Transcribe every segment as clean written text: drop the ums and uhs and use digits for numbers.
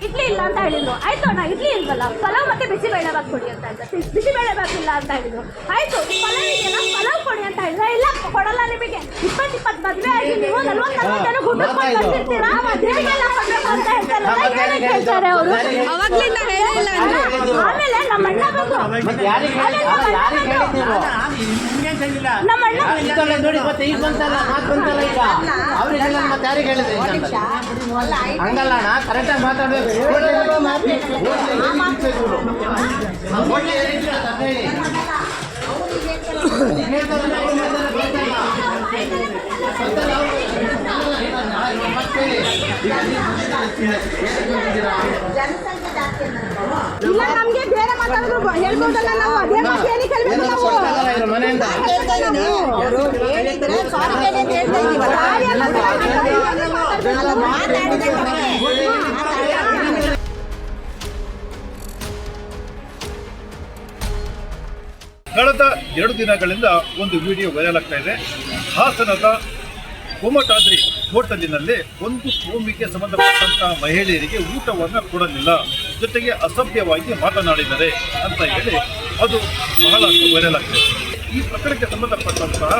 ಇಡ್ಲಿ ಇಲ್ಲ ಅಂತ ಹೇಳಿದ್ರು. ಆಯ್ತು ಅಣ್ಣ ಇಡ್ಲಿ ಇಲ್ವಲ್ಲ, ಪಲಾವ್ ಮತ್ತೆ ಬಿಸಿಬೇಳೆ ಬಾತ್ ಕೊಡಿ ಅಂತ ಹೇಳ್ತಾರೆ. ಬಿಸಿಬೇಳೆ ಬಾತ್ ಇಲ್ಲ ಅಂತ ಹೇಳಿದ್ರು. ಆಯ್ತು ಪಲಾವ್ ಇದೆಯಲ್ಲ, ಪಲಾವ್ ಕೊಡಿ ಅಂತ ಹೇಳಿದ್ರೆ ಇಲ್ಲ ಕೊಡಲ್ಲ ನಿಮಗೆ. 20 ಮದುವೆ ಆಗಿ ನೀವು 40 ಜನ ಗುಡ್ಡಕ್ಕೆ ಬಂದಿರ್ತೀರಾ, ಮದುವೆಗೆಲ್ಲ ಕೊಡ್ಬೇಕು ಅಂತ ಹೇಳ್ತಾರೆ ಅವರು. ಅವಾಗ್ಲಿಂದ ಹೇಳಿಲ್ಲ. ಆಮೇಲೆ ನಮ್ಮ ಅಣ್ಣ ಬಂದು ನಮ್ಮ ಅಣ್ಣ ಹಂಗಲ್ಲ ಅಣ್ಣ, ಕರೆಕ್ಟಾಗಿ ಮಾತಾಡಬೇಕು. ಇಲ್ಲ ನಮ್ಗೆ ಬೇರೆ ಮಾತಾಡಿದ್ರು ಹೇಳ್ಬೋದಲ್ಲ, ನಾವು ಅದೇ ಮಾತು ಏನಕ್ಕೆ ಹೇಳ್ಬೇಕು ನಾವು? ಕಳೆದ 2 ದಿನಗಳಿಂದ ಒಂದು ವಿಡಿಯೋ ವೈರಲ್ ಆಗ್ತಾ ಇದೆ. ಹಾಸನದ ಕೋಮಟಾದ್ರಿ ಹೋಟೆಲಿನಲ್ಲಿ ಒಂದು ಕೋಮಿಗೆ ಸಂಬಂಧಪಟ್ಟಂತಹ ಮಹಿಳೆಯರಿಗೆ ಊಟವನ್ನು ಕೊಡಲಿಲ್ಲ, ಜೊತೆಗೆ ಅಸಭ್ಯವಾಗಿ ಮಾತನಾಡಿದ್ದಾರೆ ಅಂತ ಹೇಳಿ ಅದು ಬಹಳಷ್ಟು ವೈರಲ್ ಆಗ್ತದೆ. ಈ ಪ್ರಕರಣಕ್ಕೆ ಸಂಬಂಧಪಟ್ಟಂತಹ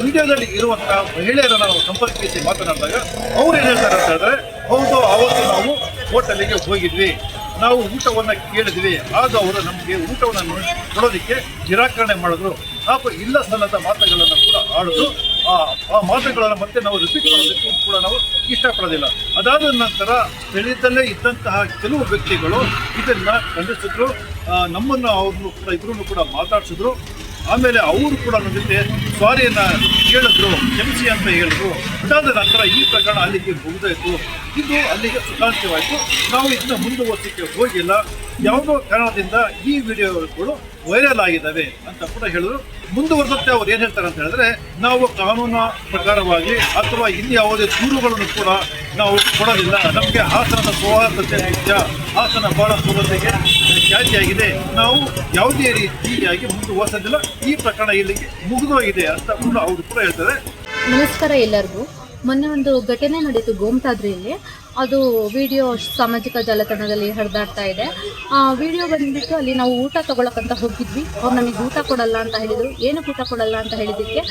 ವಿಡಿಯೋದಲ್ಲಿ ಇರುವಂತಹ ಮಹಿಳೆಯರನ್ನು ನಾವು ಸಂಪರ್ಕಿಸಿ ಮಾತನಾಡಿದಾಗ ಅವ್ರು ಏನು ಹೇಳ್ತಾರೆ ಅಂತ ಹೇಳಿದ್ರೆ, ಹೌದು ಅವತ್ತು ನಾವು ಹೋಟೆಲಿಗೆ ಹೋಗಿದ್ವಿ, ನಾವು ಊಟವನ್ನು ಕೇಳಿದ್ವಿ, ಆಗ ಅವರು ನಮಗೆ ಊಟವನ್ನು ಕೊಡೋದಕ್ಕೆ ನಿರಾಕರಣೆ ಮಾಡಿದ್ರು ಹಾಗೂ ಇಲ್ಲ ಸಲ್ಲದ ಮಾತುಗಳನ್ನು ಕೂಡ ಆಡಿದ್ರು. ಆ ಮಾತುಗಳನ್ನು ಮತ್ತೆ ನಾವು ರಿಪೀಟ್ ಮಾಡೋದಕ್ಕೆ ಕೂಡ ನಾವು ಇಷ್ಟಪಡೋದಿಲ್ಲ. ಅದಾದ ನಂತರ ಸ್ಥಳೀಯದಲ್ಲೇ ಇದ್ದಂತಹ ಕೆಲವು ವ್ಯಕ್ತಿಗಳು ಇದನ್ನು ಖಂಡಿಸಿದ್ರು, ನಮ್ಮನ್ನು ಅವ್ರನ್ನು ಕೂಡ ಇಬ್ಬರನ್ನು ಕೂಡ ಮಾತಾಡಿಸಿದ್ರು. ಆಮೇಲೆ ಅವರು ಕೂಡ ನನ್ನ ಜೊತೆ ಸಾರಿಯನ್ನು ಕೇಳಿದ್ರು, ಕ್ಷಮಿಸಿ ಅಂತ ಹೇಳಿದ್ರು. ಅದಾದ ನಂತರ ಈ ಪ್ರಕರಣ ಅಲ್ಲಿಗೆ ಮುಗಿದಾಯಿತು. ಇದು ಅಲ್ಲಿಗೆ ಸುಖಾಂತ್ಯವಾಯಿತು. ನಾವು ಇದನ್ನು ಮುಂದುವರಿಸಲಿಕ್ಕೆ ಹೋಗಿಲ್ಲ. ಯಾವುದೋ ಕಾರಣದಿಂದ ಈ ವಿಡಿಯೋಗಳು ವೈರಲ್ ಆಗಿದ್ದಾವೆ ಅಂತ ಕೂಡ ಹೇಳಿದ್ರು. ಮುಂದುವರೆದಂತೆ ಅವ್ರು ಏನು ಹೇಳ್ತಾರೆ ಅಂತ ಹೇಳಿದ್ರೆ, ನಾವು ಕಾನೂನು ಪ್ರಕಾರವಾಗಿ ಅಥವಾ ಇಲ್ಲಿ ಯಾವುದೇ ದೂರುಗಳನ್ನು ಕೂಡ ನಾವು ಕೊಡೋದಿಲ್ಲ. ನಮಗೆ ಹಾಸನದ ಸೌಹಾರ್ದತೆ ಮುಖ್ಯ, ಹಾಸನ ಬಹಳ ಸೌಲಭ್ಯಕ್ಕೆ ಖ್ಯಾತಿಯಾಗಿದೆ, ನಾವು ಯಾವುದೇ ರೀತಿಯಾಗಿ ಮುಂದುವರಿಸೋದಿಲ್ಲ, ಈ ಪ್ರಕರಣ ಇಲ್ಲಿಗೆ ಮುಗಿದೋಗಿದೆ ಅಂತ ಕೂಡ ಅವರು ಕೂಡ ಹೇಳ್ತಾರೆ. ನಮಸ್ಕಾರ ಎಲ್ಲರಿಗೂ. ಮೊನ್ನೆ ಒಂದು ಘಟನೆ ನಡೀತು ಗೋಮಟಾದ್ರಿಯಲ್ಲಿ. ಅದು ವಿಡಿಯೋ ಸಾಮಾಜಿಕ ಜಾಲತಾಣದಲ್ಲಿ ಹರಿದಾಡ್ತಾ ಇದೆ. ಆ ವಿಡಿಯೋ ಬಂದುಬಿಟ್ಟು ಅಲ್ಲಿ ನಾವು ಊಟ ತೊಗೊಳಕ್ಕಂತ ಹೋಗಿದ್ವಿ. ಅವ್ರು ನಮಗೆ ಊಟ ಕೊಡಲ್ಲ ಅಂತ ಹೇಳಿದರು. ಏನಕ್ಕೆ ಊಟ ಕೊಡಲ್ಲ ಅಂತ ಹೇಳಿದ್ದಕ್ಕೆ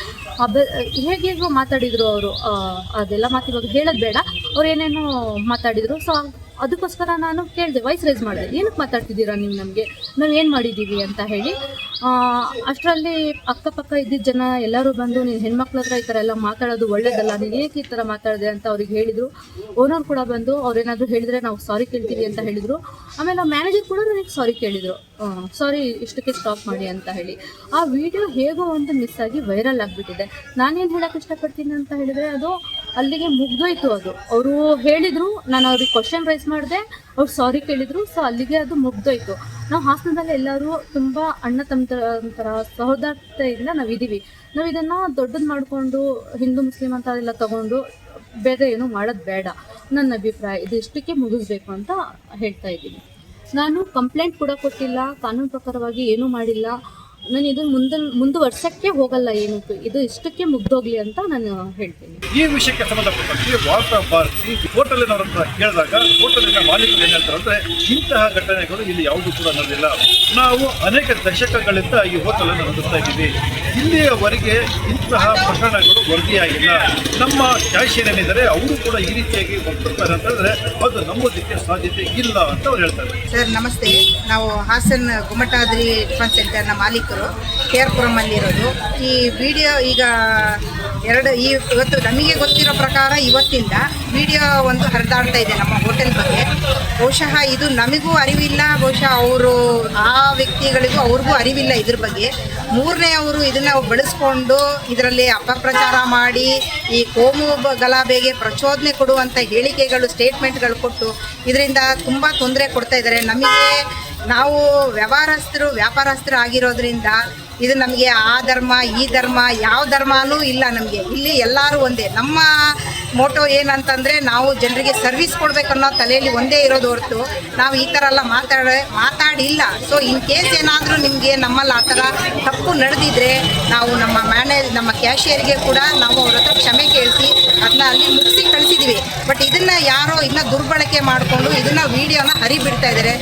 ಹೇಗೇಗೋ ಮಾತಾಡಿದರು ಅವರು. ಅದೆಲ್ಲ ಮಾತು ಇವಾಗ ಹೇಳೋದು ಬೇಡ, ಅವ್ರು ಏನೇನೋ ಮಾತಾಡಿದರು. ಸೊ ಅದಕ್ಕೋಸ್ಕರ ನಾನು ಕೇಳಿದೆ, ವಾಯ್ಸ್ ರೈಸ್ ಮಾಡಿದೆ, ಏನಕ್ಕೆ ಮಾತಾಡ್ತಿದ್ದೀರಾ ನೀವು, ನಮಗೆ ನಾವು ಏನು ಮಾಡಿದ್ದೀವಿ ಅಂತ ಹೇಳಿ. ಅಷ್ಟರಲ್ಲಿ ಅಕ್ಕಪಕ್ಕ ಇದ್ದಿದ್ದ ಜನ ಎಲ್ಲರೂ ಬಂದು, ನೀನು ಹೆಣ್ಮಕ್ಳ ಹತ್ರ ಈ ಥರ ಎಲ್ಲ ಮಾತಾಡೋದು ಒಳ್ಳೇದಲ್ಲ, ನೀನು ಏಕೆ ಈ ಥರ ಮಾತಾಡಿದೆ ಅಂತ ಅವ್ರಿಗೆ ಹೇಳಿದರು. ಓನರ್ ಕೂಡ ಬಂದು ಅವ್ರೇನಾದರೂ ಹೇಳಿದರೆ ನಾವು ಸಾರಿ ಕೇಳ್ತೀವಿ ಅಂತ ಹೇಳಿದರು. ಆಮೇಲೆ ಮ್ಯಾನೇಜರ್ ಕೂಡ ನನಗೆ ಸಾರಿ ಕೇಳಿದರು, ಸಾರಿ ಇಷ್ಟಕ್ಕೆ ಸ್ಟಾಪ್ ಮಾಡಿ ಅಂತ ಹೇಳಿ. ಆ ವಿಡಿಯೋ ಹೇಗೋ ಒಂದು ಮಿಸ್ ಆಗಿ ವೈರಲ್ ಆಗಿಬಿಟ್ಟಿದೆ. ನಾನೇನು ಹೇಳೋಕ್ಕೆ ಇಷ್ಟಪಡ್ತೀನಿ ಅಂತ ಹೇಳಿದರೆ, ಅದು ಅಲ್ಲಿಗೆ ಮುಗ್ದೋಯ್ತು. ಅದು ಅವರು ಹೇಳಿದರು, ನಾನು ಅವ್ರಿಗೆ ಕ್ವಶನ್ ರೈಸ್ ಮಾಡಿದೆ, ಅವ್ರು ಸಾರಿ ಕೇಳಿದರು. ಸೊ ಅಲ್ಲಿಗೆ ಅದು ಮುಗ್ದೋಯ್ತು. ನಾವು ಹಾಸನದಲ್ಲಿ ಎಲ್ಲರೂ ತುಂಬ ಅಣ್ಣ ತಮ್ಮಂತರ ಸಹೋದರತೆಯಿಂದ ನಾವಿದ್ದೀವಿ. ನಾವು ಇದನ್ನು ದೊಡ್ಡದು ಮಾಡಿಕೊಂಡು ಹಿಂದೂ ಮುಸ್ಲಿಂ ಅಂತ ಎಲ್ಲ ತಗೊಂಡು ಬೇರೆ ಏನೂ ಮಾಡೋದು ಬೇಡ. ನನ್ನ ಅಭಿಪ್ರಾಯ ಇದು ಇಷ್ಟಕ್ಕೆ ಮುಗಿಸ್ಬೇಕು ಅಂತ ಹೇಳ್ತಾ ಇದ್ದೀನಿ. ನಾನು ಕಂಪ್ಲೇಂಟ್ ಕೂಡ ಕೊಟ್ಟಿಲ್ಲ, ಕಾನೂನು ಪ್ರಕಾರವಾಗಿ ಏನೂ ಮಾಡಿಲ್ಲ. ನಾನು ಇದನ್ನು ಮುಂದುವರ್ಸಕ್ಕೆ ಹೋಗಲ್ಲ, ಏನಕ್ಕೆ ಇದು ಇಷ್ಟಕ್ಕೆ ಮುಗ್ದೋಗ್ಲಿ ಅಂತ ನಾನು ಹೇಳ್ತೀನಿ. ಈ ವಿಷಯಕ್ಕೆ ಸಂಬಂಧಪಟ್ಟಂತೆ ವಾರ್ತಾ ಭಾರತಿ ಹೋಟೆಲಿನವರ ಹತ್ರ ಕೇಳಿದಾಗ ಹೋಟೆಲಿನ ಮಾಲೀಕರು ಏನು ಹೇಳ್ತಾರೆ ಅಂದರೆ, ಇಂತಹ ಘಟನೆಗಳು ಇಲ್ಲಿ ಯಾವುದೂ ಕೂಡ ನಡೆದಿಲ್ಲ. ನಾವು ಅನೇಕ ದಶಕಗಳಿಂದ ಈ ಹೋಟೆಲನ್ನು ನಡೆಸ್ತಾ ಇದ್ದೀವಿ, ಇಲ್ಲಿಯವರೆಗೆ ಇಂತಹ ಪ್ರಕರಣಗಳು ವರದಿಯಾಗಿಲ್ಲ. ನಮ್ಮ ಕ್ಯಾಶಿಯರ್ ಏನಿದ್ದಾರೆ ಅವರು ಕೂಡ ಈ ರೀತಿಯಾಗಿ ಬರ್ತಿರ್ತಾರೆ ಅಂತಂದರೆ ಅದು ನಂಬೋದಕ್ಕೆ ಸಾಧ್ಯತೆ ಇಲ್ಲ ಅಂತ ಅವ್ರು ಹೇಳ್ತಾರೆ. ಸರ್ ನಮಸ್ತೆ, ನಾವು ಹಾಸನ್ ಕೋಮಟಾದ್ರಿ ಟಿಫನ್ ಸೆಂಟರ್ನ ಮಾಲೀಕರು, KR ಅಲ್ಲಿರೋದು. ಈ ವಿಡಿಯೋ ಈಗ ಇವತ್ತು ನಮಗೆ ಗೊತ್ತಿರೋ ಪ್ರಕಾರ ಇವತ್ತಿಂದ ವಿಡಿಯೋ ಒಂದು ಹರಿದಾಡ್ತಾ ಇದೆ ನಮ್ಮ ಹೋಟೆಲ್ ಬಗ್ಗೆ. ಬಹುಶಃ ಇದು ನಮಗೂ ಅರಿವಿಲ್ಲ, ಬಹುಶಃ ಅವರು ಆ ವ್ಯಕ್ತಿಗಳಿಗೂ ಅವ್ರಿಗೂ ಅರಿವಿಲ್ಲ ಇದ್ರ ಬಗ್ಗೆ. ಮೂರನೇ ಅವರು ಇದನ್ನು ಬಳಸ್ಕೊಂಡು ಇದರಲ್ಲಿ ಅಪಪ್ರಚಾರ ಮಾಡಿ ಈ ಕೋಮು ಗಲಾಭೆಗೆ ಪ್ರಚೋದನೆ ಕೊಡುವಂಥ ಹೇಳಿಕೆಗಳು, ಸ್ಟೇಟ್ಮೆಂಟ್ಗಳು ಕೊಟ್ಟು ಇದರಿಂದ ತುಂಬ ತೊಂದರೆ ಕೊಡ್ತಾ ಇದ್ದಾರೆ ನಮಗೆ. ನಾವು ವ್ಯಾಪಾರಸ್ಥರು ಆಗಿರೋದ್ರಿಂದ ಇದು ನಮಗೆ ಆ ಧರ್ಮ ಈ ಧರ್ಮ ಯಾವ ಧರ್ಮನೂ ಇಲ್ಲ ನಮಗೆ. ಇಲ್ಲಿ ಎಲ್ಲರೂ ಒಂದೇ. ನಮ್ಮ ಮೋಟೋ ಏನಂತಂದರೆ ನಾವು ಜನರಿಗೆ ಸರ್ವಿಸ್ ಕೊಡಬೇಕನ್ನೋ ತಲೆಯಲ್ಲಿ ಒಂದೇ ಇರೋದು ಹೊರತು ನಾವು ಈ ಥರ ಎಲ್ಲ ಮಾತಾಡಿಲ್ಲ. ಸೊ ಇನ್ ಕೇಸ್ ಏನಾದರೂ ನಿಮಗೆ ನಮ್ಮಲ್ಲಿ ಆ ಥರ ತಪ್ಪು ನಡೆದಿದ್ರೆ ನಾವು ನಮ್ಮ ಕ್ಯಾಶಿಯರ್ಗೆ ಕೂಡ ನಾವು ಅವ್ರ ಹತ್ರ ಕ್ಷಮೆ ಕೇಳಿಸಿ ಅದನ್ನ ಅಲ್ಲಿ ಮುಗಿಸಿ ಕಳಿಸಿದ್ದೀವಿ. ಬಟ್ ಇದನ್ನು ಯಾರೋ ಇನ್ನೂ ದುರ್ಬಳಕೆ ಮಾಡಿಕೊಂಡು ಇದನ್ನು ವಿಡಿಯೋನ ಹರಿಬಿಡ್ತಾ ಇದ್ದಾರೆ.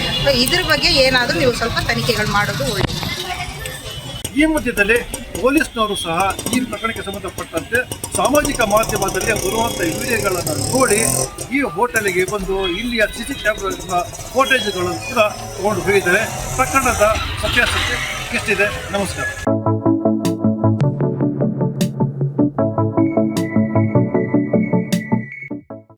ಇದ್ರ ಬಗ್ಗೆ ಏನಾದರೂ ನೀವು ಸ್ವಲ್ಪ ತನಿಖೆಗಳು ಮಾಡೋದು ಒಳ್ಳೆಯದು. ಈ ಮಧ್ಯದಲ್ಲಿ ಪೊಲೀಸ್ನವರು ಸಹ ಈ ಪ್ರಕರಣಕ್ಕೆ ಸಂಬಂಧಪಟ್ಟಂತೆ ಸಾಮಾಜಿಕ ಮಾಧ್ಯಮದಲ್ಲಿ ಬರುವಂಥ ವಿಡಿಯೋಗಳನ್ನು ನೋಡಿ ಈ ಹೋಟೆಲ್ಗೆ ಬಂದು ಇಲ್ಲಿಯ CC ಕ್ಯಾಮೆರಾ ಫೋಟೇಜ್ಗಳನ್ನು ಕೂಡ ತಗೊಂಡು ಹೋಗಿದ್ದಾರೆ. ಪ್ರಕರಣದ ಸತ್ಯಾಸತ್ಯ ಎಷ್ಟಿದೆ? ನಮಸ್ಕಾರ.